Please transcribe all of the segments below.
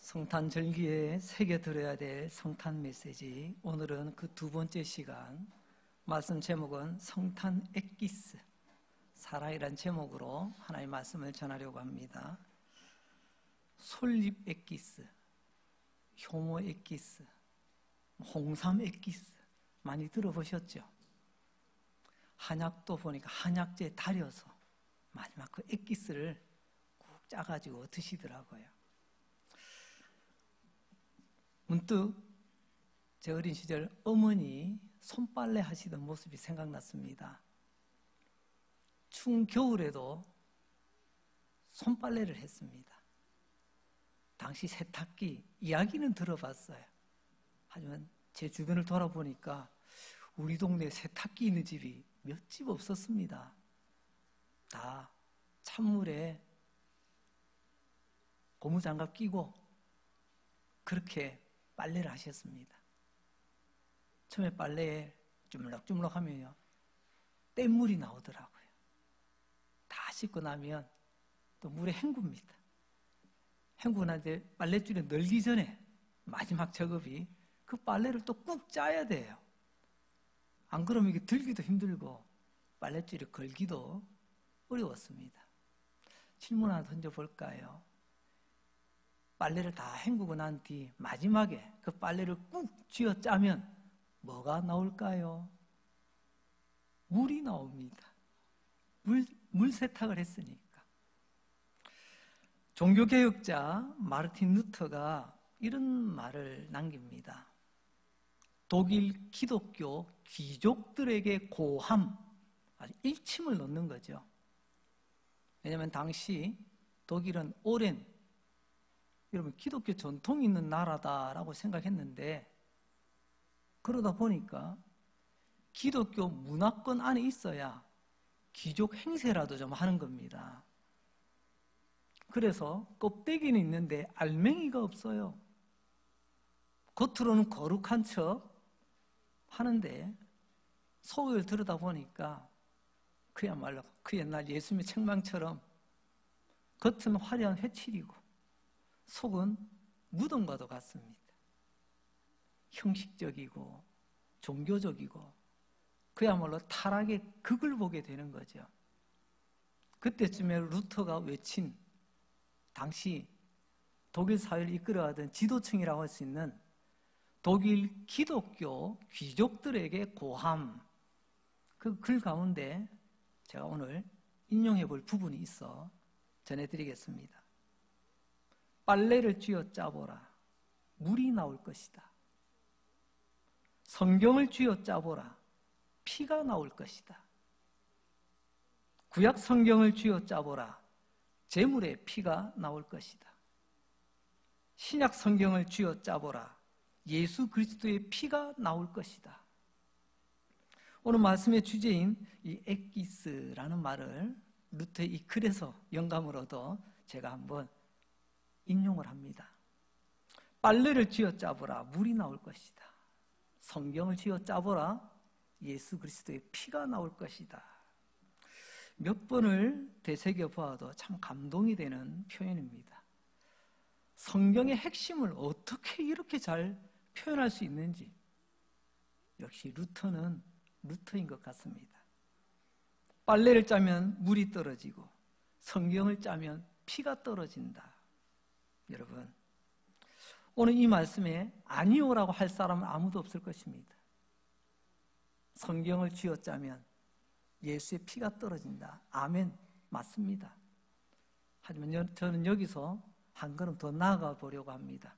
성탄절기에 새겨 들어야 될 성탄 메시지, 오늘은 그 두 번째 시간, 말씀 제목은 성탄 엑기스, 사랑이란 제목으로 하나님의 말씀을 전하려고 합니다. 솔잎 엑기스, 효모 엑기스, 홍삼 엑기스 많이 들어보셨죠? 한약도 보니까 한약재 달여서 마지막 그 엑기스를 꾹 짜가지고 드시더라고요. 문득 제 어린 시절 어머니 손빨래 하시던 모습이 생각났습니다. 추운 겨울에도 손빨래를 했습니다. 당시 세탁기 이야기는 들어봤어요. 하지만 제 주변을 돌아보니까 우리 동네에 세탁기 있는 집이 몇 집 없었습니다. 다 찬물에 고무장갑 끼고 그렇게 빨래를 하셨습니다. 처음에 빨래에 주물럭주물럭 하면요, 뗏물이 나오더라고요. 다 씻고 나면 또 물에 헹굽니다. 헹구고 나서 빨랫줄에 널기 전에 마지막 작업이 그 빨래를 또 꾹 짜야 돼요. 안 그러면 이게 들기도 힘들고 빨랫줄에 걸기도 어려웠습니다. 질문 하나 던져볼까요? 빨래를 다 헹구고 난 뒤 마지막에 그 빨래를 꾹 쥐어 짜면 뭐가 나올까요? 물이 나옵니다. 물 세탁을 했으니까. 종교개혁자 마르틴 루터가 이런 말을 남깁니다. 독일 기독교 귀족들에게 고함, 아주 일침을 넣는 거죠. 왜냐하면 당시 독일은 오랜, 여러분, 기독교 전통이 있는 나라다라고 생각했는데, 그러다 보니까 기독교 문화권 안에 있어야 귀족 행세라도 좀 하는 겁니다. 그래서 껍데기는 있는데 알맹이가 없어요. 겉으로는 거룩한 척 하는데 속을 들여다보니까 그야말로 그 옛날 예수님의 책망처럼 겉은 화려한 회칠이고 속은 무덤과도 같습니다. 형식적이고 종교적이고 그야말로 타락의 극을 보게 되는 거죠. 그때쯤에 루터가 외친 당시 독일 사회를 이끌어가던 지도층이라고 할 수 있는 독일 기독교 귀족들에게 고함, 그 글 가운데 제가 오늘 인용해 볼 부분이 있어 전해드리겠습니다. 빨래를 쥐어 짜보라. 물이 나올 것이다. 성경을 쥐어 짜보라. 피가 나올 것이다. 구약 성경을 쥐어 짜보라. 제물의 피가 나올 것이다. 신약 성경을 쥐어 짜보라. 예수 그리스도의 피가 나올 것이다. 오늘 말씀의 주제인 이 엑기스라는 말을 루터의 이 글에서 영감을 얻어 제가 한번 인용을 합니다. 빨래를 쥐어 짜보라. 물이 나올 것이다. 성경을 쥐어 짜보라. 예수 그리스도의 피가 나올 것이다. 몇 번을 되새겨 보아도 참 감동이 되는 표현입니다. 성경의 핵심을 어떻게 이렇게 잘 표현할 수 있는지, 역시 루터는 루터인 것 같습니다. 빨래를 짜면 물이 떨어지고 성경을 짜면 피가 떨어진다. 여러분, 오늘 이 말씀에 아니오라고 할 사람은 아무도 없을 것입니다. 성경을 쥐어 짜면 예수의 피가 떨어진다. 아멘, 맞습니다. 하지만 저는 여기서 한 걸음 더 나아가 보려고 합니다.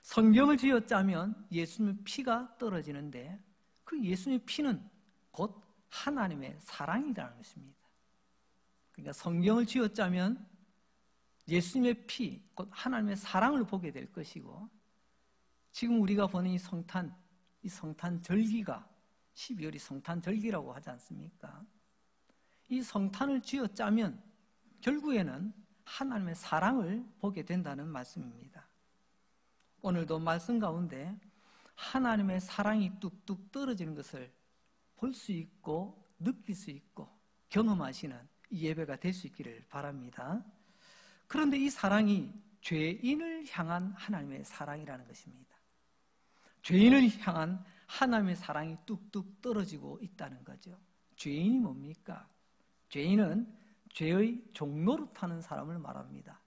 성경을 쥐어 짜면 예수님의 피가 떨어지는데 그 예수님의 피는 곧 하나님의 사랑이라는 것입니다. 그러니까 성경을 쥐어 짜면 예수님의 피, 곧 하나님의 사랑을 보게 될 것이고, 지금 우리가 보는 이 성탄절기가 12월이 성탄절기라고 하지 않습니까? 이 성탄을 쥐어 짜면 결국에는 하나님의 사랑을 보게 된다는 말씀입니다. 오늘도 말씀 가운데 하나님의 사랑이 뚝뚝 떨어지는 것을 볼 수 있고 느낄 수 있고 경험하시는 이 예배가 될 수 있기를 바랍니다. 그런데 이 사랑이 죄인을 향한 하나님의 사랑이라는 것입니다. 죄인을 향한 하나님의 사랑이 뚝뚝 떨어지고 있다는 거죠. 죄인이 뭡니까? 죄인은 죄의 종노릇하는 사람을 말합니다.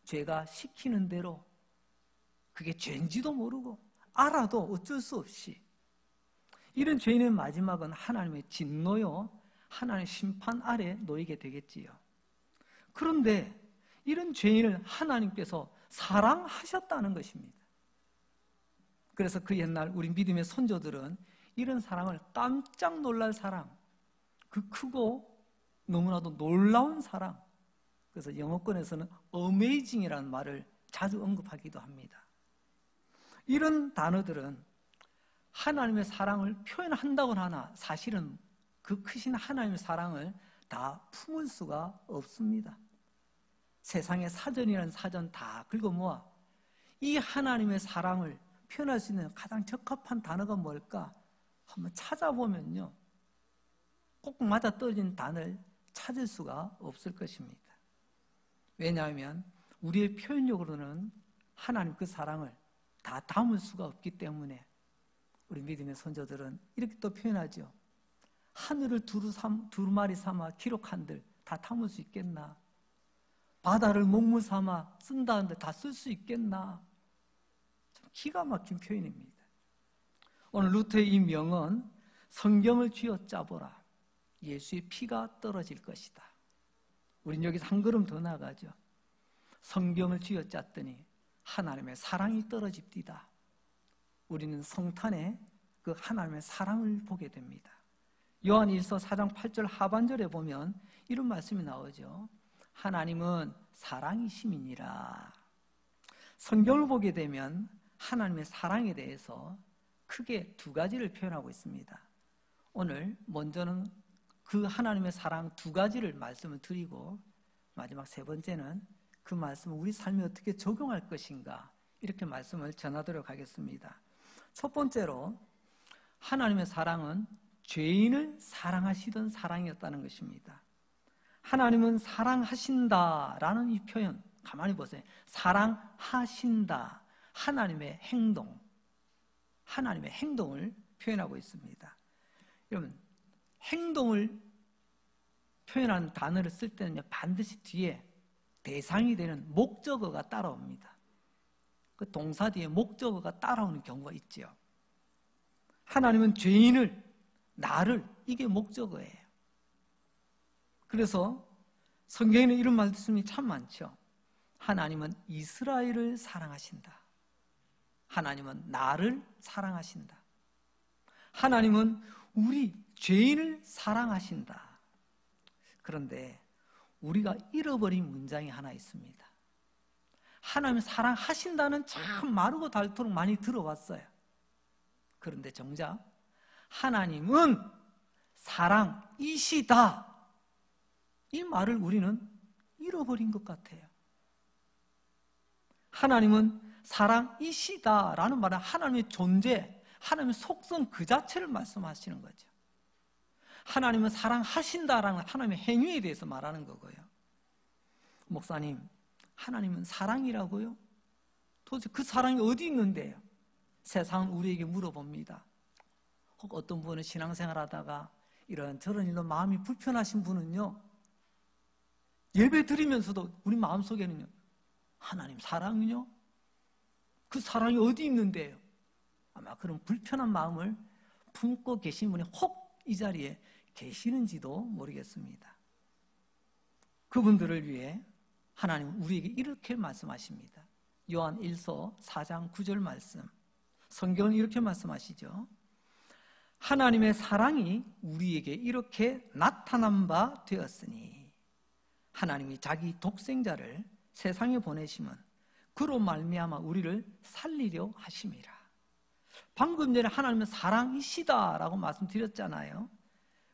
죄가 시키는 대로 그게 죄인지도 모르고 알아도 어쩔 수 없이 이런 죄인의 마지막은 하나님의 진노요, 하나님의 심판 아래 놓이게 되겠지요. 그런데 이런 죄인을 하나님께서 사랑하셨다는 것입니다. 그래서 그 옛날 우리 믿음의 선조들은 이런 사랑을 깜짝 놀랄 사랑, 그 크고 너무나도 놀라운 사랑, 그래서 영어권에서는 amazing이라는 말을 자주 언급하기도 합니다. 이런 단어들은 하나님의 사랑을 표현한다고는 하나 사실은 그 크신 하나님의 사랑을 다 품을 수가 없습니다. 세상의 사전이라는 사전 다 긁어 모아 이 하나님의 사랑을 표현할 수 있는 가장 적합한 단어가 뭘까? 한번 찾아보면요, 꼭 맞아떨어진 단어를 찾을 수가 없을 것입니다. 왜냐하면 우리의 표현력으로는 하나님 그 사랑을 다 담을 수가 없기 때문에 우리 믿음의 선조들은 이렇게 또 표현하죠. 하늘을 두루마리 삼아 기록한들 다 담을 수 있겠나? 바다를 목물 삼아 쓴다는데 다 쓸 수 있겠나? 참 기가 막힌 표현입니다. 오늘 루터의 이 명언, 성경을 쥐어짜보라, 예수의 피가 떨어질 것이다. 우린 여기서 한 걸음 더 나가죠. 성경을 쥐어짰더니 하나님의 사랑이 떨어집디다. 우리는 성탄에 그 하나님의 사랑을 보게 됩니다. 요한 1서 4장 8절 하반절에 보면 이런 말씀이 나오죠. 하나님은 사랑이심이니라. 성경을 보게 되면 하나님의 사랑에 대해서 크게 두 가지를 표현하고 있습니다. 오늘 먼저는 그 하나님의 사랑 두 가지를 말씀을 드리고 마지막 세 번째는 그 말씀을 우리 삶에 어떻게 적용할 것인가, 이렇게 말씀을 전하도록 하겠습니다. 첫 번째로 하나님의 사랑은 죄인을 사랑하시던 사랑이었다는 것입니다. 하나님은 사랑하신다라는 이 표현 가만히 보세요. 사랑하신다, 하나님의 행동을 표현하고 있습니다. 여러분, 행동을 표현하는 단어를 쓸 때는 반드시 뒤에 대상이 되는 목적어가 따라옵니다. 그 동사 뒤에 목적어가 따라오는 경우가 있죠. 하나님은 죄인을, 나를, 이게 목적어예요. 그래서 성경에는 이런 말씀이 참 많죠. 하나님은 이스라엘을 사랑하신다. 하나님은 나를 사랑하신다. 하나님은 우리 죄인을 사랑하신다. 그런데 우리가 잃어버린 문장이 하나 있습니다. 하나님 사랑하신다는 참 마르고 닳도록 많이 들어왔어요. 그런데 정작 하나님은 사랑이시다, 이 말을 우리는 잃어버린 것 같아요. 하나님은 사랑이시다라는 말은 하나님의 존재, 하나님의 속성 그 자체를 말씀하시는 거죠. 하나님은 사랑하신다라는 하나님의 행위에 대해서 말하는 거고요. 목사님, 하나님은 사랑이라고요? 도대체 그 사랑이 어디 있는데요? 세상은 우리에게 물어봅니다. 혹 어떤 분은 신앙생활 하다가 이런저런 일로 마음이 불편하신 분은요, 예배 드리면서도 우리 마음속에는요, 하나님 사랑은요? 그 사랑이 어디 있는데요? 아마 그런 불편한 마음을 품고 계신 분이 혹 이 자리에 계시는지도 모르겠습니다. 그분들을 위해 하나님 우리에게 이렇게 말씀하십니다. 요한 1서 4장 9절 말씀, 성경은 이렇게 말씀하시죠. 하나님의 사랑이 우리에게 이렇게 나타난 바 되었으니 하나님이 자기 독생자를 세상에 보내심은 그로 말미암아 우리를 살리려 하심이라. 방금 전에 하나님은 사랑이시다라고 말씀드렸잖아요.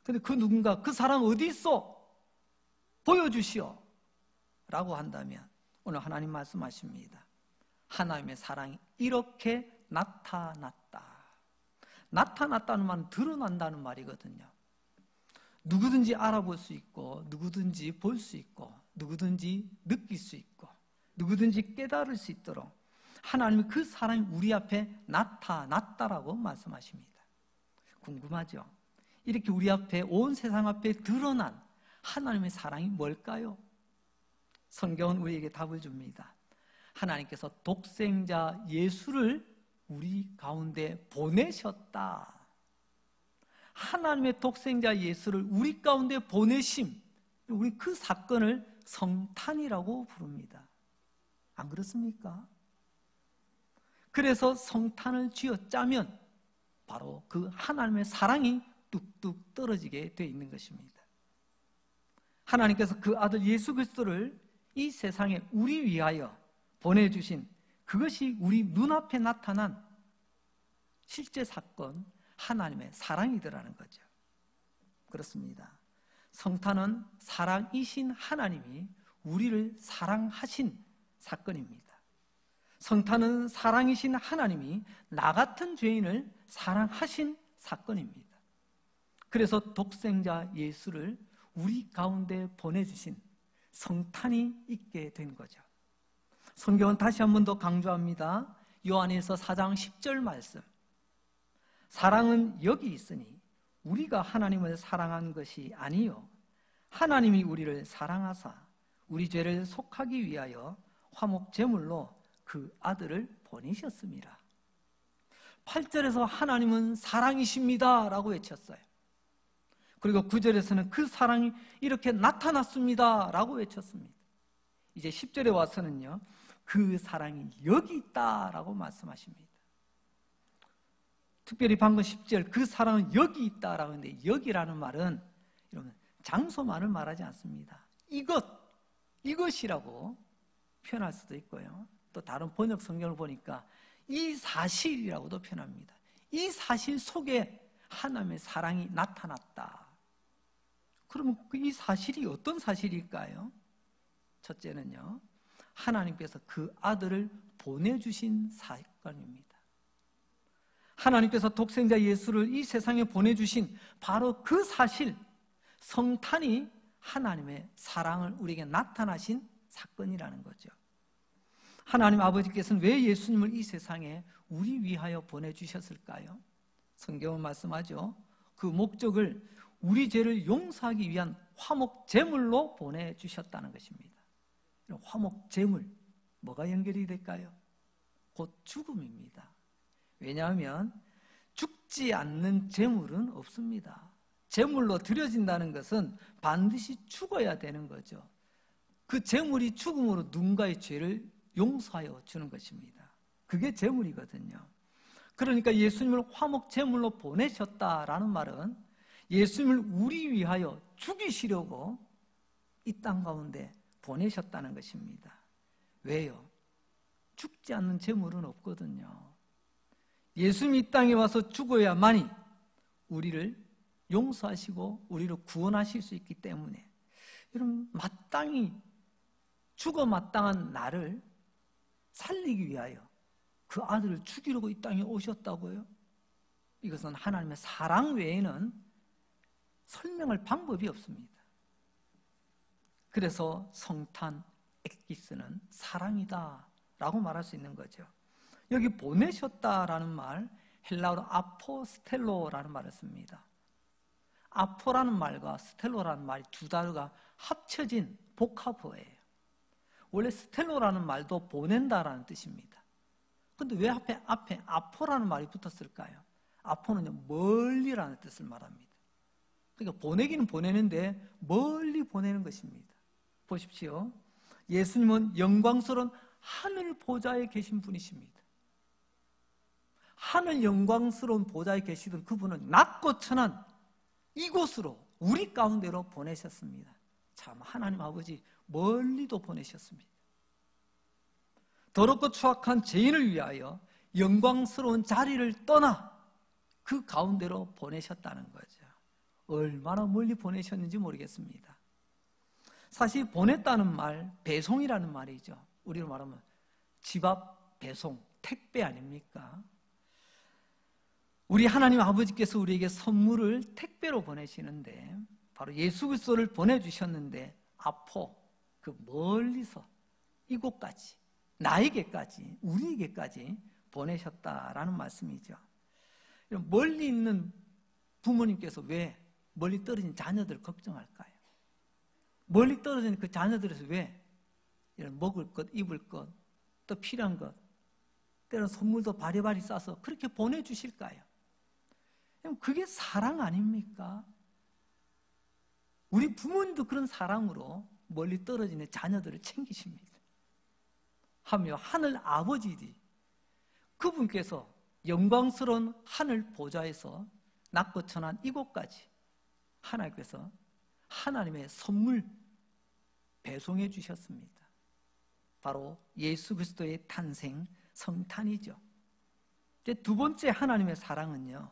근데 그 누군가 그 사랑 어디 있어? 보여주시오 라고 한다면 오늘 하나님 말씀하십니다. 하나님의 사랑이 이렇게 나타났다. 나타났다는 말은 드러난다는 말이거든요. 누구든지 알아볼 수 있고 누구든지 볼 수 있고 누구든지 느낄 수 있고 누구든지 깨달을 수 있도록 하나님이 그 사랑이 우리 앞에 나타났다라고 말씀하십니다. 궁금하죠? 이렇게 우리 앞에, 온 세상 앞에 드러난 하나님의 사랑이 뭘까요? 성경은 우리에게 답을 줍니다. 하나님께서 독생자 예수를 우리 가운데 보내셨다. 하나님의 독생자 예수를 우리 가운데 보내심, 우리 그 사건을 성탄이라고 부릅니다. 안 그렇습니까? 그래서 성탄을 쥐어짜면 바로 그 하나님의 사랑이 뚝뚝 떨어지게 되어 있는 것입니다. 하나님께서 그 아들 예수 그리스도를 이 세상에 우리 위하여 보내주신 그것이 우리 눈앞에 나타난 실제 사건, 하나님의 사랑이더라는 거죠. 그렇습니다. 성탄은 사랑이신 하나님이 우리를 사랑하신 사건입니다. 성탄은 사랑이신 하나님이 나 같은 죄인을 사랑하신 사건입니다. 그래서 독생자 예수를 우리 가운데 보내주신 성탄이 있게 된 거죠. 성경은 다시 한 번 더 강조합니다. 요한일서 4장 10절 말씀. 사랑은 여기 있으니 우리가 하나님을 사랑한 것이 아니요 하나님이 우리를 사랑하사 우리 죄를 속하기 위하여 화목 제물로 그 아들을 보내셨습니다. 8절에서 하나님은 사랑이십니다 라고 외쳤어요. 그리고 9절에서는 그 사랑이 이렇게 나타났습니다 라고 외쳤습니다. 이제 10절에 와서는요, 그 사랑이 여기 있다라고 말씀하십니다. 특별히 방금 10절 그 사랑은 여기 있다라고 하는데, 여기라는 말은 여러분 장소만을 말하지 않습니다. 이것이라고 표현할 수도 있고요. 또 다른 번역 성경을 보니까 이 사실이라고도 표현합니다. 이 사실 속에 하나님의 사랑이 나타났다. 그러면 이 사실이 어떤 사실일까요? 첫째는요, 하나님께서 그 아들을 보내주신 사건입니다. 하나님께서 독생자 예수를 이 세상에 보내주신 바로 그 사실, 성탄이 하나님의 사랑을 우리에게 나타나신 사건이라는 거죠. 하나님 아버지께서는 왜 예수님을 이 세상에 우리 위하여 보내주셨을까요? 성경은 말씀하죠. 그 목적을 우리 죄를 용서하기 위한 화목 제물로 보내주셨다는 것입니다. 화목 제물, 뭐가 연결이 될까요? 곧 죽음입니다. 왜냐하면 죽지 않는 제물은 없습니다. 제물로 드려진다는 것은 반드시 죽어야 되는 거죠. 그 제물이 죽음으로 누군가의 죄를 용서하여 주는 것입니다. 그게 제물이거든요. 그러니까 예수님을 화목 제물로 보내셨다라는 말은 예수님을 우리 위하여 죽이시려고 이 땅 가운데 보내셨다는 것입니다. 왜요? 죽지 않는 제물은 없거든요. 예수님이 이 땅에 와서 죽어야만이 우리를 용서하시고 우리를 구원하실 수 있기 때문에, 여러분, 마땅히 죽어 마땅한 나를 살리기 위하여 그 아들을 죽이려고 이 땅에 오셨다고요? 이것은 하나님의 사랑 외에는 설명할 방법이 없습니다. 그래서 성탄 엑기스는 사랑이다 라고 말할 수 있는 거죠. 여기 보내셨다라는 말, 헬라어로 아포스텔로라는 말을 씁니다. 아포라는 말과 스텔로라는 말이 두 단어가 합쳐진 복합어예요. 원래 스텔로라는 말도 보낸다라는 뜻입니다. 그런데 왜 앞에 아포라는 말이 붙었을까요? 아포는 멀리라는 뜻을 말합니다. 그러니까 보내기는 보내는데 멀리 보내는 것입니다. 보십시오. 예수님은 영광스러운 하늘 보좌에 계신 분이십니다. 하늘 영광스러운 보좌에 계시던 그분은 낮고 천한 이곳으로, 우리 가운데로 보내셨습니다. 참, 하나님 아버지 멀리도 보내셨습니다. 더럽고 추악한 죄인을 위하여 영광스러운 자리를 떠나 그 가운데로 보내셨다는 거죠. 얼마나 멀리 보내셨는지 모르겠습니다. 사실 보냈다는 말, 배송이라는 말이죠. 우리로 말하면 집 앞 배송, 택배 아닙니까? 우리 하나님 아버지께서 우리에게 선물을 택배로 보내시는데, 바로 예수 그리스도를 보내주셨는데, 아포, 그 멀리서 이곳까지, 나에게까지, 우리에게까지 보내셨다라는 말씀이죠. 멀리 있는 부모님께서 왜 멀리 떨어진 자녀들을 걱정할까요? 멀리 떨어진 그 자녀들에서 왜 이런 먹을 것, 입을 것, 또 필요한 것, 때로는 선물도 바리바리 싸서 그렇게 보내주실까요? 그게 사랑 아닙니까? 우리 부모님도 그런 사랑으로 멀리 떨어지는 자녀들을 챙기십니다. 하며 하늘 아버지들이 그분께서 영광스러운 하늘 보좌에서 낮고 천한 이곳까지 하나님께서 하나님의 선물 배송해 주셨습니다. 바로 예수 그리스도의 탄생, 성탄이죠. 이제 두 번째 하나님의 사랑은요,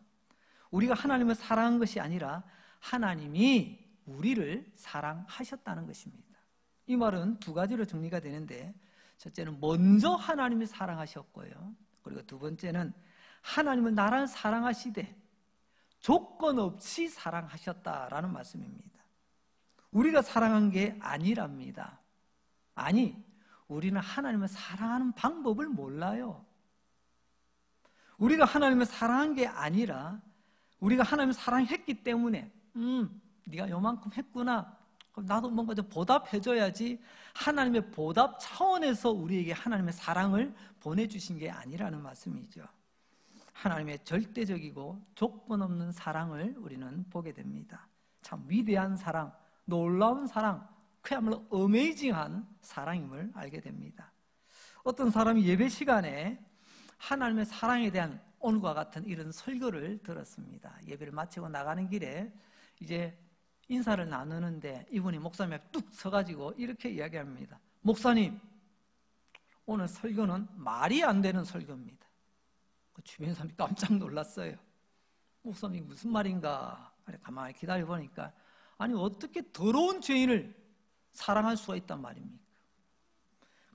우리가 하나님을 사랑한 것이 아니라 하나님이 우리를 사랑하셨다는 것입니다. 이 말은 두 가지로 정리가 되는데, 첫째는 먼저 하나님이 사랑하셨고요, 그리고 두 번째는 하나님은 나를 사랑하시되 조건 없이 사랑하셨다라는 말씀입니다. 우리가 사랑한 게 아니랍니다. 아니, 우리는 하나님을 사랑하는 방법을 몰라요. 우리가 하나님을 사랑한 게 아니라 우리가 하나님을 사랑했기 때문에 네가 요만큼 했구나, 그럼 나도 뭔가 좀 보답해줘야지, 하나님의 보답 차원에서 우리에게 하나님의 사랑을 보내주신 게 아니라는 말씀이죠. 하나님의 절대적이고 조건 없는 사랑을 우리는 보게 됩니다. 참 위대한 사랑, 놀라운 사랑, 그야말로 어메이징한 사랑임을 알게 됩니다. 어떤 사람이 예배 시간에 하나님의 사랑에 대한 오늘과 같은 이런 설교를 들었습니다. 예배를 마치고 나가는 길에 이제 인사를 나누는데 이분이 목사님 앞에 뚝 서가지고 이렇게 이야기합니다. 목사님, 오늘 설교는 말이 안 되는 설교입니다. 주변 사람이 깜짝 놀랐어요. 목사님 무슨 말인가? 가만히 기다려보니까, 아니 어떻게 더러운 죄인을 사랑할 수가 있단 말입니까?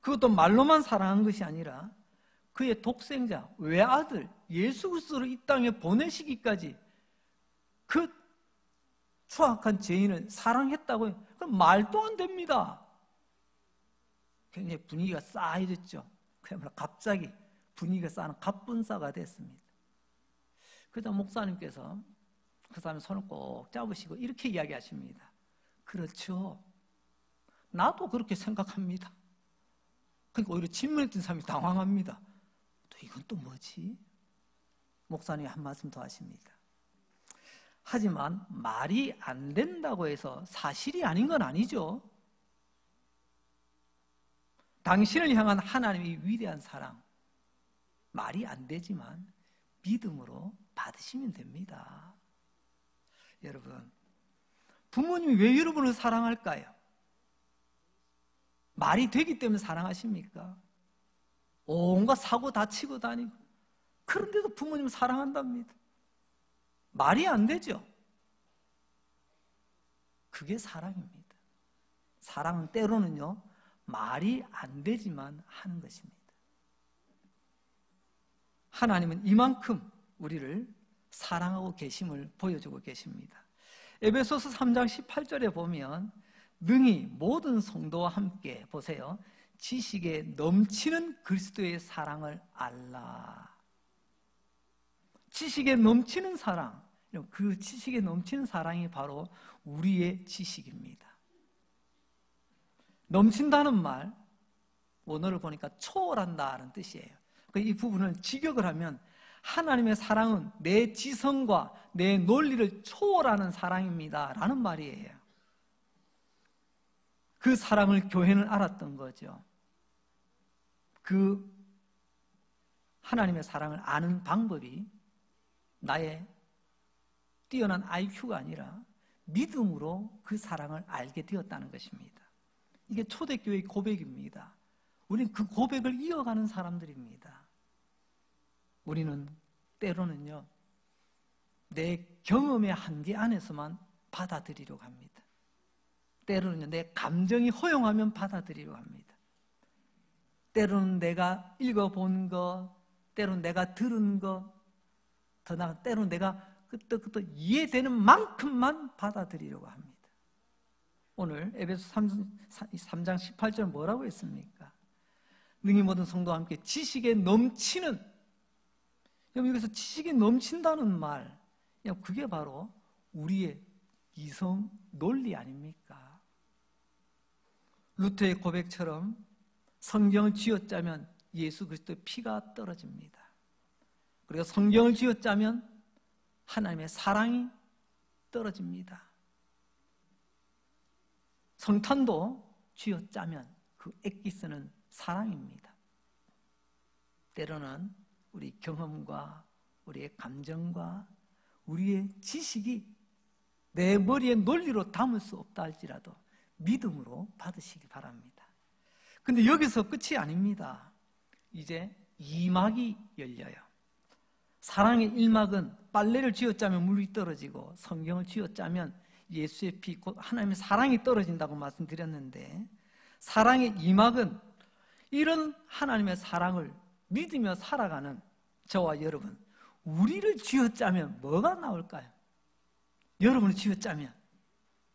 그것도 말로만 사랑한 것이 아니라 그의 독생자, 외아들 예수 그리스도를 이 땅에 보내시기까지 그 추악한 죄인을 사랑했다고요? 그럼 말도 안 됩니다. 굉장히 분위기가 싸해졌죠. 그야말로 갑자기 분위기가 싸는 갑분싸가 됐습니다. 그러다 목사님께서 그 사람의 손을 꼭 잡으시고 이렇게 이야기하십니다. 그렇죠, 나도 그렇게 생각합니다. 그러니까 오히려 질문했던 사람이 당황합니다. 또 이건 또 뭐지? 목사님이 한 말씀 더 하십니다. 하지만 말이 안 된다고 해서 사실이 아닌 건 아니죠. 당신을 향한 하나님의 위대한 사랑, 말이 안 되지만 믿음으로 받으시면 됩니다. 여러분, 부모님이 왜 여러분을 사랑할까요? 말이 되기 때문에 사랑하십니까? 온갖 사고 다 치고 다니고, 그런데도 부모님을 사랑한답니다. 말이 안 되죠? 그게 사랑입니다. 사랑은 때로는요, 말이 안 되지만 하는 것입니다. 하나님은 이만큼 우리를 사랑하고 계심을 보여주고 계십니다. 에베소서 3장 18절에 보면 능히 모든 성도와 함께, 보세요, 지식에 넘치는 그리스도의 사랑을 알라. 지식에 넘치는 사랑, 그 지식에 넘치는 사랑이 바로 우리의 지식입니다. 넘친다는 말, 원어를 보니까 초월한다는 뜻이에요. 이 부분을 직역을 하면 하나님의 사랑은 내 지성과 내 논리를 초월하는 사랑입니다 라는 말이에요. 그 사랑을 교회는 알았던 거죠. 그 하나님의 사랑을 아는 방법이 나의 뛰어난 IQ가 아니라 믿음으로 그 사랑을 알게 되었다는 것입니다. 이게 초대교회의 고백입니다. 우리는 그 고백을 이어가는 사람들입니다. 우리는 때로는요, 내 경험의 한계 안에서만 받아들이려고 합니다. 때로는 내 감정이 허용하면 받아들이려고 합니다. 때로는 내가 읽어본 것, 때로는 내가 들은 것, 더 나아가 때로는 내가 그때 이해되는 만큼만 받아들이려고 합니다. 오늘 에베소 3장 18절 뭐라고 했습니까? 능히 모든 성도와 함께 지식에 넘치는, 여기서 지식에 넘친다는 말, 그게 바로 우리의 이성 논리 아닙니까? 루터의 고백처럼 성경을 쥐어짜면 예수 그리스도의 피가 떨어집니다. 그리고 성경을 쥐어짜면 하나님의 사랑이 떨어집니다. 성탄도 쥐어짜면 그 엑기스는 사랑입니다. 때로는 우리 경험과 우리의 감정과 우리의 지식이 내 머리의 논리로 담을 수 없다 할지라도 믿음으로 받으시기 바랍니다. 근데 여기서 끝이 아닙니다. 이제 2막이 열려요. 사랑의 1막은 빨래를 쥐어짜면 물이 떨어지고 성경을 쥐어짜면 예수의 피, 곧 하나님의 사랑이 떨어진다고 말씀드렸는데, 사랑의 2막은 이런 하나님의 사랑을 믿으며 살아가는 저와 여러분, 우리를 쥐어짜면 뭐가 나올까요? 여러분을 쥐어짜면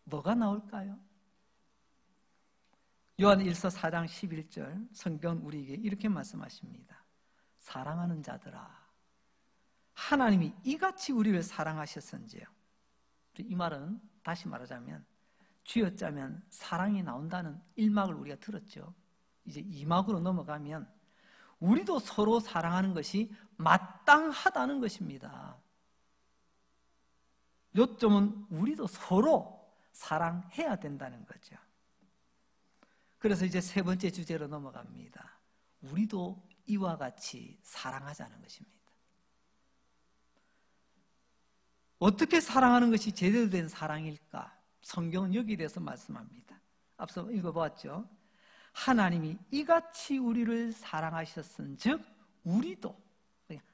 뭐가 나올까요? 요한 1서 4장 11절 성경은 우리에게 이렇게 말씀하십니다. 사랑하는 자들아, 하나님이 이같이 우리를 사랑하셨은지요. 이 말은 다시 말하자면 쥐어짜면 사랑이 나온다는 1막을 우리가 들었죠. 이제 2막으로 넘어가면 우리도 서로 사랑하는 것이 마땅하다는 것입니다. 요점은 우리도 서로 사랑해야 된다는 거죠. 그래서 이제 세 번째 주제로 넘어갑니다. 우리도 이와 같이 사랑하자는 것입니다. 어떻게 사랑하는 것이 제대로 된 사랑일까? 성경은 여기에 대해서 말씀합니다. 앞서 읽어보았죠. 하나님이 이같이 우리를 사랑하셨은즉 우리도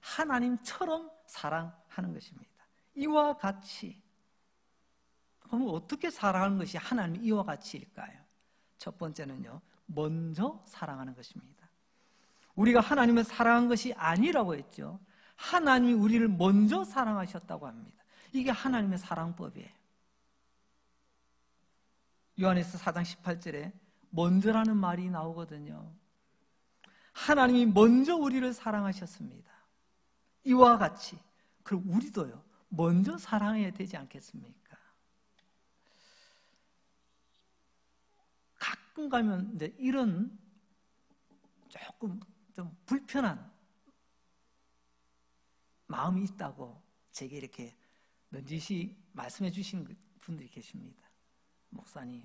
하나님처럼 사랑하는 것입니다. 이와 같이. 그럼 어떻게 사랑하는 것이 하나님이 이와 같이일까요? 첫 번째는요, 먼저 사랑하는 것입니다. 우리가 하나님을 사랑한 것이 아니라고 했죠. 하나님이 우리를 먼저 사랑하셨다고 합니다. 이게 하나님의 사랑법이에요. 요한에서 4장 18절에 먼저라는 말이 나오거든요. 하나님이 먼저 우리를 사랑하셨습니다. 이와 같이. 그럼 우리도요, 먼저 사랑해야 되지 않겠습니까? 가끔 가면 이제 이런 조금 좀 불편한 마음이 있다고 제게 이렇게 넌지시 말씀해 주신 분들이 계십니다. 목사님,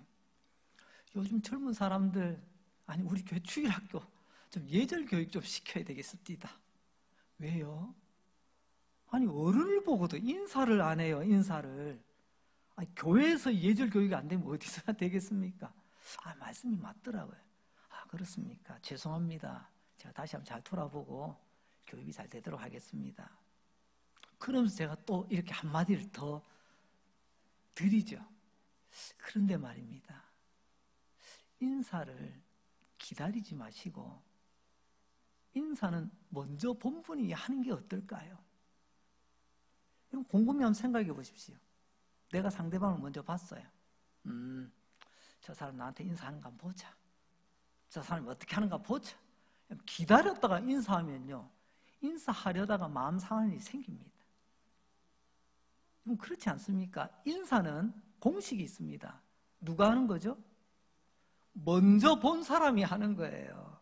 요즘 젊은 사람들, 아니 우리 교회 주일학교 좀 예절 교육 좀 시켜야 되겠습니다. 왜요? 아니 어른을 보고도 인사를 안 해요. 인사를. 아니, 교회에서 예절 교육이 안 되면 어디서나 되겠습니까? 말씀이 맞더라고요. 그렇습니까? 죄송합니다. 제가 다시 한번 잘 돌아보고 교육이 잘 되도록 하겠습니다. 그러면서 제가 또 이렇게 한마디를 더 드리죠. 그런데 말입니다. 인사를 기다리지 마시고 인사는 먼저 본분이 하는 게 어떨까요? 이건 곰곰이 한번 생각해 보십시오. 내가 상대방을 먼저 봤어요. 저 사람 나한테 인사하는 거 한번 보자. 저 사람이 어떻게 하는가 보자. 기다렸다가 인사하면요, 인사하려다가 마음 상할 일이 생깁니다. 그럼 그렇지 않습니까? 인사는 공식이 있습니다. 누가 하는 거죠? 먼저 본 사람이 하는 거예요.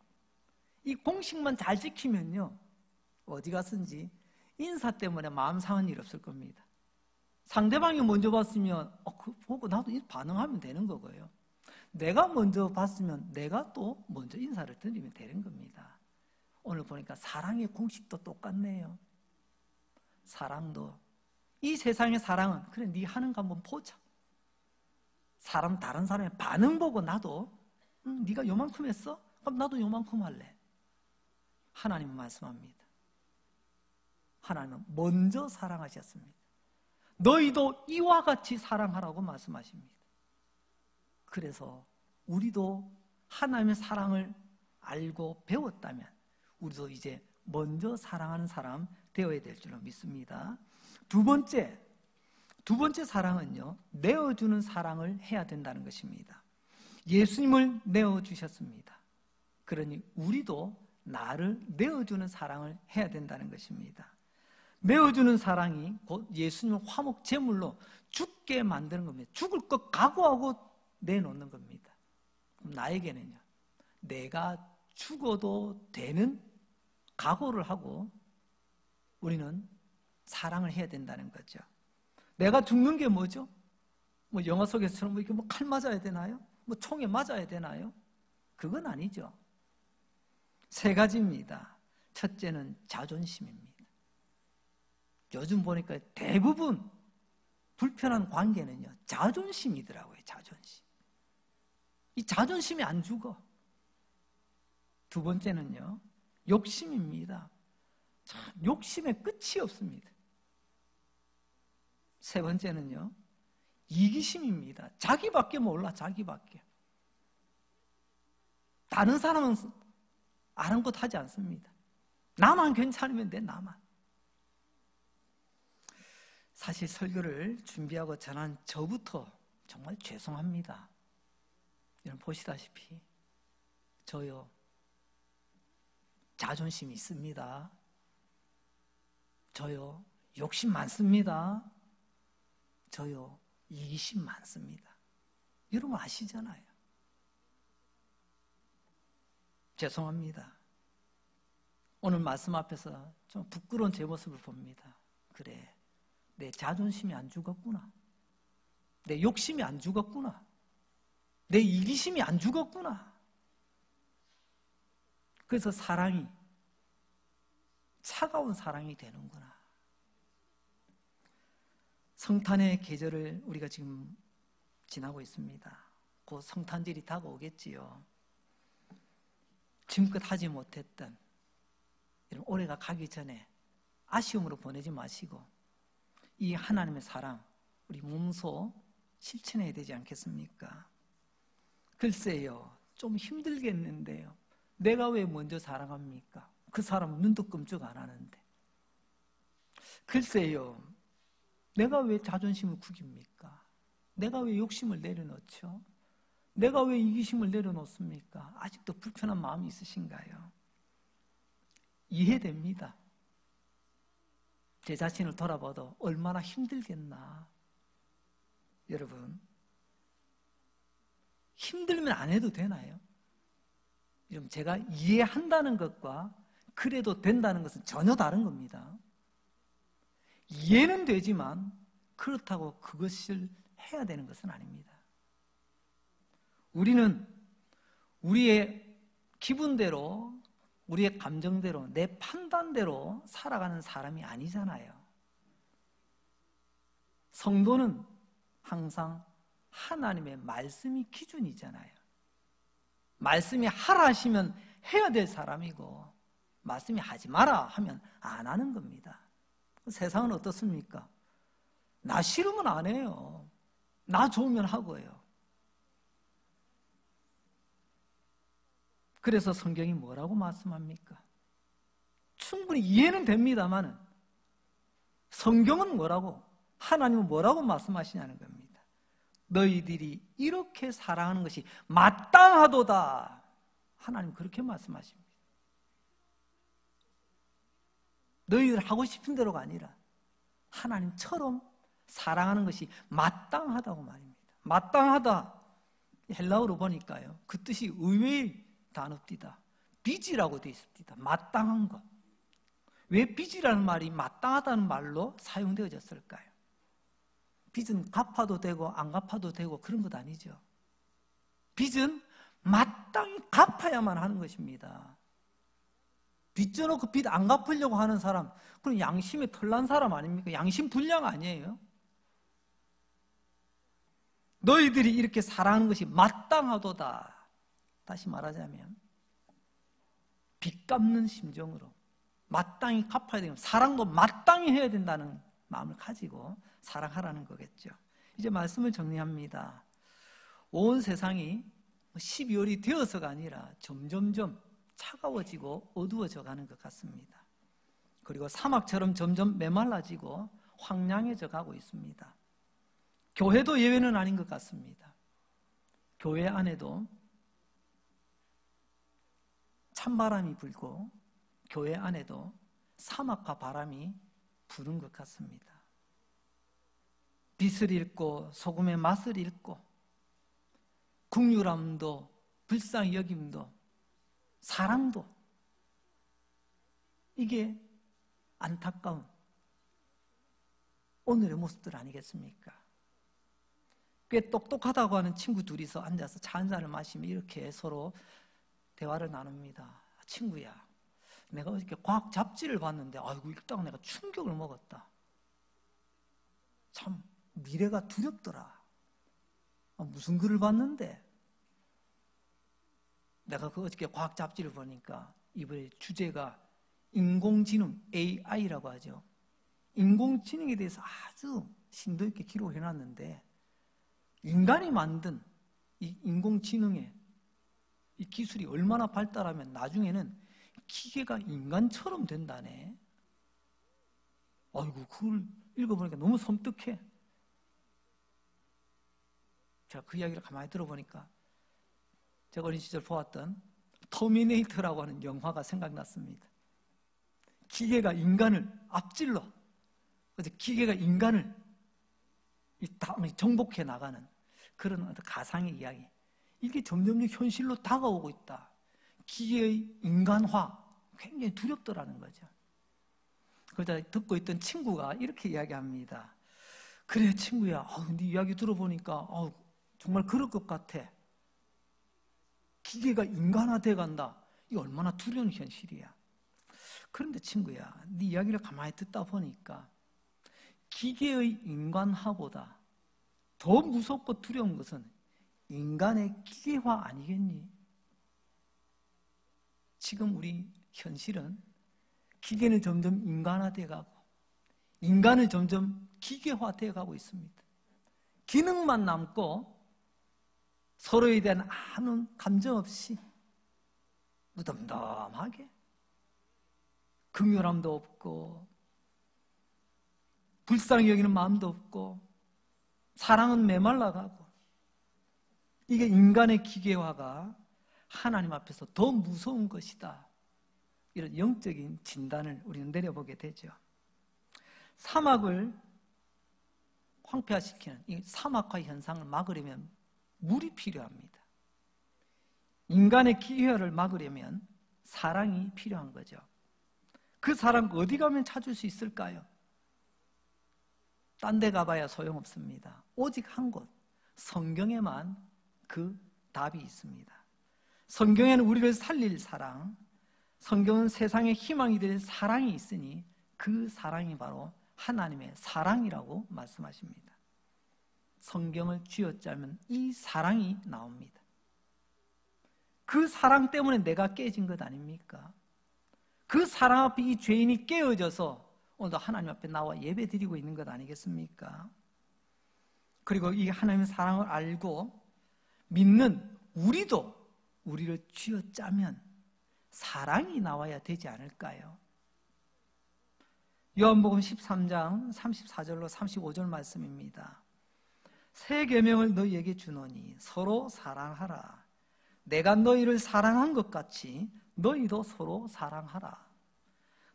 이 공식만 잘 지키면요, 어디 갔든지 인사 때문에 마음 상한 일 없을 겁니다. 상대방이 먼저 봤으면 그거 보고 나도 반응하면 되는 거고요. 내가 먼저 봤으면 내가 또 먼저 인사를 드리면 되는 겁니다. 오늘 보니까 사랑의 공식도 똑같네요. 사랑도, 이 세상의 사랑은 그래 네 하는 거 한번 보자. 다른 사람의 반응 보고 나도 네가 요만큼 했어? 그럼 나도 요만큼 할래. 하나님은 말씀합니다. 하나님은 먼저 사랑하셨습니다. 너희도 이와 같이 사랑하라고 말씀하십니다. 그래서 우리도 하나님의 사랑을 알고 배웠다면 우리도 이제 먼저 사랑하는 사람 되어야 될 줄로 믿습니다. 두 번째 사랑은요, 내어주는 사랑을 해야 된다는 것입니다. 예수님을 내어주셨습니다. 그러니 우리도 나를 내어주는 사랑을 해야 된다는 것입니다. 내어주는 사랑이 곧 예수님을 화목 제물로 죽게 만드는 겁니다. 죽을 것 각오하고 내놓는 겁니다. 그럼 나에게는요, 내가 죽어도 되는 각오를 하고 우리는 사랑을 해야 된다는 거죠. 내가 죽는 게 뭐죠? 뭐 영화 속에서처럼 뭐 이렇게 뭐 칼 맞아야 되나요? 뭐 총에 맞아야 되나요? 그건 아니죠. 세 가지입니다. 첫째는 자존심입니다. 요즘 보니까 대부분 불편한 관계는요, 자존심이더라고요. 자존심. 이 자존심이 안 죽어. 두 번째는요, 욕심입니다. 참, 욕심에 끝이 없습니다. 세 번째는요, 이기심입니다. 자기밖에 몰라, 자기밖에. 다른 사람은 아랑곳하지 않습니다. 나만 괜찮으면 돼, 나만. 사실 설교를 준비하고 전한 저부터 정말 죄송합니다. 여러분 보시다시피 저요, 자존심이 있습니다. 저요, 욕심 많습니다. 저요, 이기심 많습니다. 여러분 아시잖아요. 죄송합니다. 오늘 말씀 앞에서 좀 부끄러운 제 모습을 봅니다. 그래, 내 자존심이 안 죽었구나. 내 욕심이 안 죽었구나. 내 이기심이 안 죽었구나. 그래서 사랑이 차가운 사랑이 되는구나. 성탄의 계절을 우리가 지금 지나고 있습니다. 곧 성탄절이 다가오겠지요. 지금껏 하지 못했던 이런 올해가 가기 전에 아쉬움으로 보내지 마시고 이 하나님의 사랑 우리 몸소 실천해야 되지 않겠습니까? 글쎄요, 좀 힘들겠는데요. 내가 왜 먼저 사랑합니까? 그 사람은 눈도 끔찍 안 하는데. 글쎄요, 내가 왜 자존심을 구깁니까? 내가 왜 욕심을 내려놓죠? 내가 왜 이기심을 내려놓습니까? 아직도 불편한 마음이 있으신가요? 이해됩니다. 제 자신을 돌아봐도 얼마나 힘들겠나. 여러분, 힘들면 안 해도 되나요? 여러분, 제가 이해한다는 것과 그래도 된다는 것은 전혀 다른 겁니다. 이해는 되지만 그렇다고 그것을 해야 되는 것은 아닙니다. 우리는 우리의 기분대로, 우리의 감정대로, 내 판단대로 살아가는 사람이 아니잖아요. 성도는 항상 하나님의 말씀이 기준이잖아요. 말씀이 하라 하시면 해야 될 사람이고, 말씀이 하지 마라 하면 안 하는 겁니다. 세상은 어떻습니까? 나 싫으면 안 해요. 나 좋으면 하고요. 그래서 성경이 뭐라고 말씀합니까? 충분히 이해는 됩니다만 성경은 뭐라고, 하나님은 뭐라고 말씀하시냐는 겁니다. 너희들이 이렇게 사랑하는 것이 마땅하도다. 하나님 그렇게 말씀하십니다. 너희들 하고 싶은 대로가 아니라 하나님처럼 사랑하는 것이 마땅하다고 말입니다. 마땅하다, 헬라어로 보니까요, 그 뜻이 의외의 단어입니다. 빚이라고 되어 있습니다. 마땅한 것. 왜 빚이라는 말이 마땅하다는 말로 사용되어졌을까요? 빚은 갚아도 되고 안 갚아도 되고 그런 것 아니죠. 빚은 마땅히 갚아야만 하는 것입니다. 빚 져놓고 빚 안 갚으려고 하는 사람, 그럼 양심에 털난 사람 아닙니까? 양심 불량 아니에요? 너희들이 이렇게 사랑하는 것이 마땅하도다. 다시 말하자면 빚 갚는 심정으로 마땅히 갚아야 되는, 사랑도 마땅히 해야 된다는 마음을 가지고 사랑하라는 거겠죠. 이제 말씀을 정리합니다. 온 세상이 12월이 되어서가 아니라 점점점 차가워지고 어두워져 가는 것 같습니다. 그리고 사막처럼 점점 메말라지고 황량해져 가고 있습니다. 교회도 예외는 아닌 것 같습니다. 교회 안에도 찬바람이 불고 교회 안에도 사막과 바람이 부는 것 같습니다. 빛을 잃고 소금의 맛을 잃고 국률함도 불쌍히 여김도 사랑도, 이게 안타까운 오늘의 모습들 아니겠습니까? 꽤 똑똑하다고 하는 친구 둘이서 앉아서 차 한 잔을 마시며 이렇게 서로 대화를 나눕니다. 친구야, 내가 어저께 과학 잡지를 봤는데 아이고 읽다가 내가 충격을 먹었다. 참 미래가 두렵더라. 무슨 글을 봤는데? 내가 그 어저께 과학 잡지를 보니까 이번에 주제가 인공지능, AI라고 하죠. 인공지능에 대해서 아주 심도 있게 기록을 해놨는데, 인간이 만든 이 인공지능의 이 기술이 얼마나 발달하면 나중에는 기계가 인간처럼 된다네. 아이고, 그걸 읽어보니까 너무 섬뜩해. 제가 그 이야기를 가만히 들어보니까 제가 어린 시절 보았던 터미네이터라고 하는 영화가 생각났습니다. 기계가 인간을 앞질러, 그래서 기계가 인간을 정복해 나가는 그런 어떤 가상의 이야기. 이게 점점 현실로 다가오고 있다. 기계의 인간화, 굉장히 두렵더라는 거죠. 그러다 듣고 있던 친구가 이렇게 이야기합니다. 그래 친구야, 네 이야기 들어보니까 정말 그럴 것 같아. 기계가 인간화돼 간다. 이게 얼마나 두려운 현실이야. 그런데 친구야, 네 이야기를 가만히 듣다 보니까 기계의 인간화보다 더 무섭고 두려운 것은 인간의 기계화 아니겠니? 지금 우리 현실은 기계는 점점 인간화돼 가고 인간은 점점 기계화돼 가고 있습니다. 기능만 남고 서로에 대한 아무 감정 없이 무덤덤하게, 긍휼함도 없고 불쌍히 여기는 마음도 없고 사랑은 메말라가고, 이게 인간의 기계화가 하나님 앞에서 더 무서운 것이다. 이런 영적인 진단을 우리는 내려보게 되죠. 사막을 황폐화시키는 이 사막화 현상을 막으려면 물이 필요합니다. 인간의 기회를 막으려면 사랑이 필요한 거죠. 그 사랑 어디 가면 찾을 수 있을까요? 딴 데 가봐야 소용없습니다. 오직 한 곳, 성경에만 그 답이 있습니다. 성경에는 우리를 살릴 사랑, 성경은 세상의 희망이 될 사랑이 있으니 그 사랑이 바로 하나님의 사랑이라고 말씀하십니다. 성경을 쥐어짜면 이 사랑이 나옵니다. 그 사랑 때문에 내가 깨진 것 아닙니까? 그 사랑 앞에 이 죄인이 깨어져서 오늘도 하나님 앞에 나와 예배드리고 있는 것 아니겠습니까? 그리고 이 하나님의 사랑을 알고 믿는 우리도 우리를 쥐어짜면 사랑이 나와야 되지 않을까요? 요한복음 13장 34절로 35절 말씀입니다. 새 계명을 너희에게 주노니 서로 사랑하라. 내가 너희를 사랑한 것 같이 너희도 서로 사랑하라.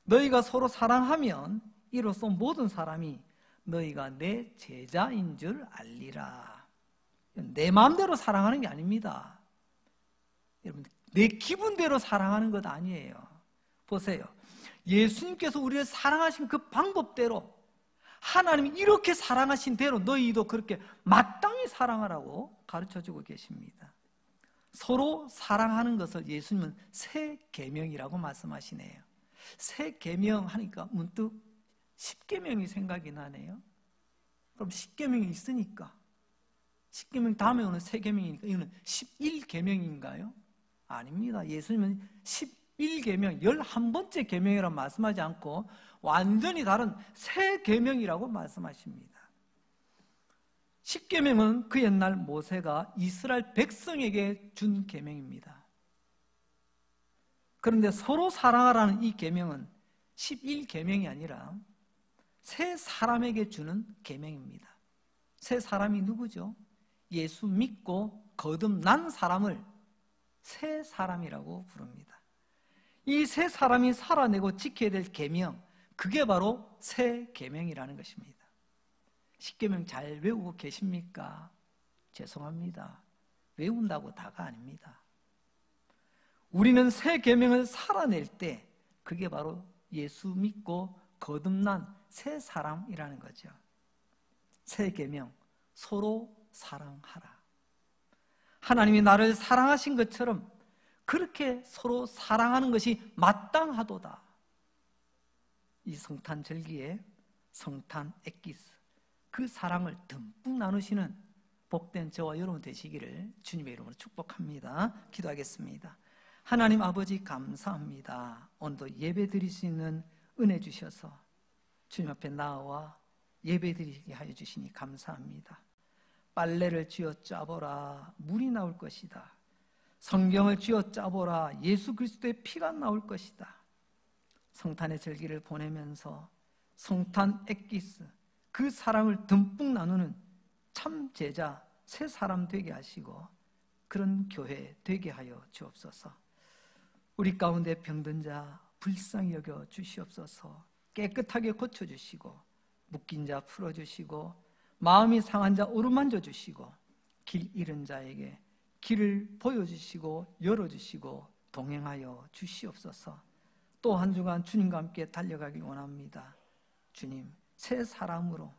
너희가 서로 사랑하면 이로써 모든 사람이 너희가 내 제자인 줄 알리라. 내 마음대로 사랑하는 게 아닙니다. 여러분, 내 기분대로 사랑하는 것 아니에요. 보세요. 예수님께서 우리를 사랑하신 그 방법대로, 하나님이 이렇게 사랑하신 대로 너희도 그렇게 마땅히 사랑하라고 가르쳐주고 계십니다. 서로 사랑하는 것을 예수님은 새 계명이라고 말씀하시네요. 새 계명 하니까 문득 십계명이 생각이 나네요. 그럼 십계명이 있으니까 십계명 다음에 오는 새 계명이니까 이거는 11계명인가요? 아닙니다. 예수님은 11계명, 11번째 계명이라고 말씀하지 않고 완전히 다른 새 계명이라고 말씀하십니다. 십계명은 그 옛날 모세가 이스라엘 백성에게 준 계명입니다. 그런데 서로 사랑하라는 이 계명은 11계명이 아니라 새 사람에게 주는 계명입니다. 새 사람이 누구죠? 예수 믿고 거듭난 사람을 새 사람이라고 부릅니다. 이 세 사람이 살아내고 지켜야 될 계명, 그게 바로 새 계명이라는 것입니다. 십계명 잘 외우고 계십니까? 죄송합니다. 외운다고 다가 아닙니다. 우리는 새 계명을 살아낼 때 그게 바로 예수 믿고 거듭난 새 사람이라는 거죠. 새 계명, 서로 사랑하라. 하나님이 나를 사랑하신 것처럼 그렇게 서로 사랑하는 것이 마땅하도다. 이 성탄 절기에 성탄 엑기스, 그 사랑을 듬뿍 나누시는 복된 저와 여러분 되시기를 주님의 이름으로 축복합니다. 기도하겠습니다. 하나님 아버지 감사합니다. 오늘도 예배 드릴 수 있는 은혜 주셔서 주님 앞에 나와 예배 드리게 하여 주시니 감사합니다. 빨래를 쥐어 짜보라 물이 나올 것이다. 성경을 쥐어 짜보라 예수 그리스도의 피가 나올 것이다. 성탄의 절기를 보내면서 성탄 엑기스, 그 사랑을 듬뿍 나누는 참 제자, 새 사람 되게 하시고 그런 교회 되게 하여 주옵소서. 우리 가운데 병든 자 불쌍히 여겨 주시옵소서. 깨끗하게 고쳐주시고 묶인 자 풀어주시고 마음이 상한 자 어루만져 주시고 길 잃은 자에게 길을 보여주시고 열어주시고 동행하여 주시옵소서. 또 한 주간 주님과 함께 달려가길 원합니다. 주님, 새 사람으로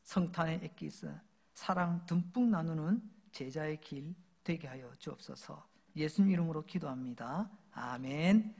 성탄의 엑기스, 사랑 듬뿍 나누는 제자의 길 되게 하여 주옵소서. 예수님 이름으로 기도합니다. 아멘.